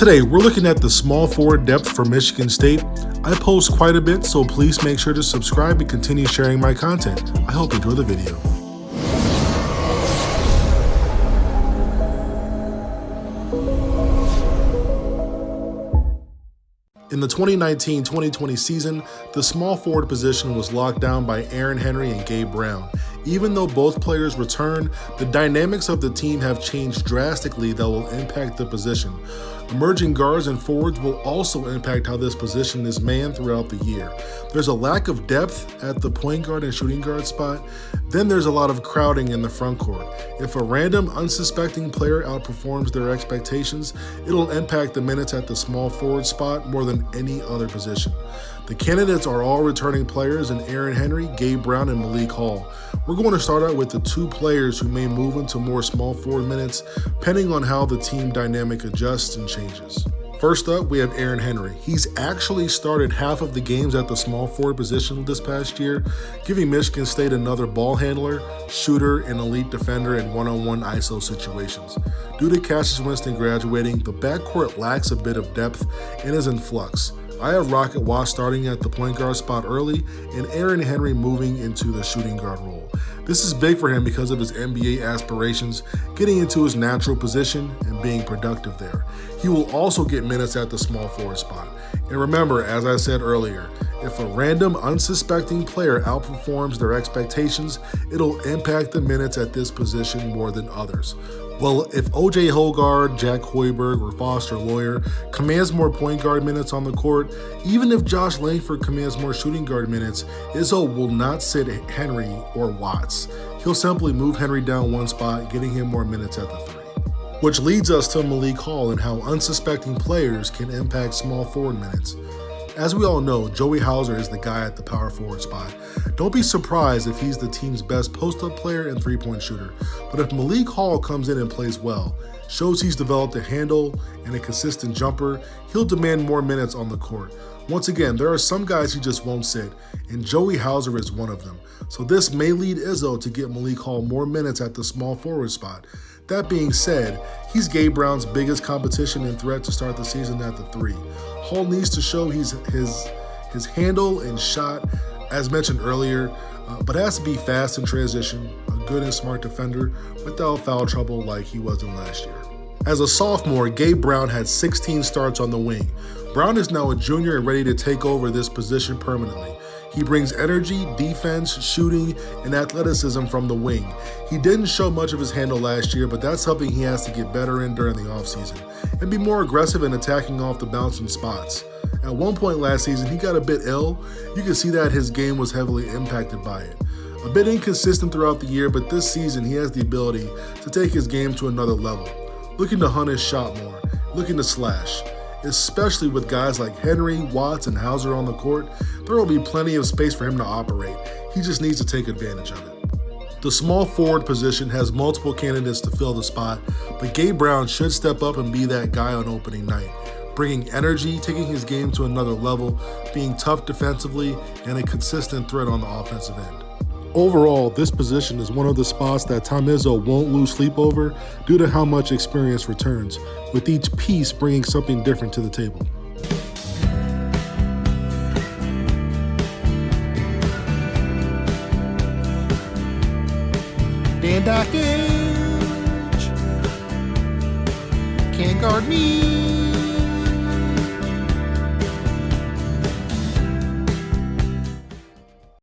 Today, we're looking at the small forward depth for Michigan State. I post quite a bit, so please make sure to subscribe and continue sharing my content. I hope you enjoy the video. In the 2019-2020 season, the small forward position was locked down by Aaron Henry and Gabe Brown. Even though both players returned, the dynamics of the team have changed drastically that will impact the position. Emerging guards and forwards will also impact how this position is manned throughout the year. There's a lack of depth at the point guard and shooting guard spot. Then there's a lot of crowding in the front court. If a random, unsuspecting player outperforms their expectations, it'll impact the minutes at the small forward spot more than any other position. The candidates are all returning players in Aaron Henry, Gabe Brown, and Malik Hall. We're going to start out with the two players who may move into more small forward minutes, depending on how the team dynamic adjusts and changes. First up, we have Aaron Henry. He's actually started half of the games at the small forward position this past year, giving Michigan State another ball handler, shooter, and elite defender in one-on-one ISO situations. Due to Cassius Winston graduating, the backcourt lacks a bit of depth and is in flux. I have Rocket Watts starting at the point guard spot early and Aaron Henry moving into the shooting guard role. This is big for him because of his NBA aspirations, getting into his natural position and being productive there. He will also get minutes at the small forward spot. And remember, as I said earlier, if a random, unsuspecting player outperforms their expectations, it'll impact the minutes at this position more than others. Well, if OJ Hogard, Jack Hoiberg, or Foster Loyer commands more point guard minutes on the court, even if Josh Langford commands more shooting guard minutes, Izzo will not sit Henry or Watts. He'll simply move Henry down one spot, getting him more minutes at the three. Which leads us to Malik Hall and how unsuspecting players can impact small forward minutes. As we all know, Joey Hauser is the guy at the power forward spot. Don't be surprised if he's the team's best post-up player and three-point shooter. But if Malik Hall comes in and plays well, shows he's developed a handle and a consistent jumper, he'll demand more minutes on the court. Once again, there are some guys he just won't sit, and Joey Hauser is one of them. So this may lead Izzo to get Malik Hall more minutes at the small forward spot. That being said, he's Gabe Brown's biggest competition and threat to start the season at the three. Hall needs to show his handle and shot, as mentioned earlier, but has to be fast in transition, a good and smart defender without foul trouble like he was in last year. As a sophomore, Gabe Brown had 16 starts on the wing. Brown is now a junior and ready to take over this position permanently. He brings energy, defense, shooting, and athleticism from the wing. He didn't show much of his handle last year, but that's something he has to get better in during the offseason and be more aggressive in attacking off the bouncing spots. At one point last season, he got a bit ill. You can see that his game was heavily impacted by it. A bit inconsistent throughout the year, but this season he has the ability to take his game to another level. Looking to hunt his shot more, looking to slash. Especially with guys like Henry, Watts, and Hauser on the court, there will be plenty of space for him to operate. He just needs to take advantage of it. The small forward position has multiple candidates to fill the spot, but Gabe Brown should step up and be that guy on opening night, bringing energy, taking his game to another level, being tough defensively, and a consistent threat on the offensive end. Overall, this position is one of the spots that Tom Izzo won't lose sleep over due to how much experience returns, with each piece bringing something different to the table. Dan Dockage can't guard me.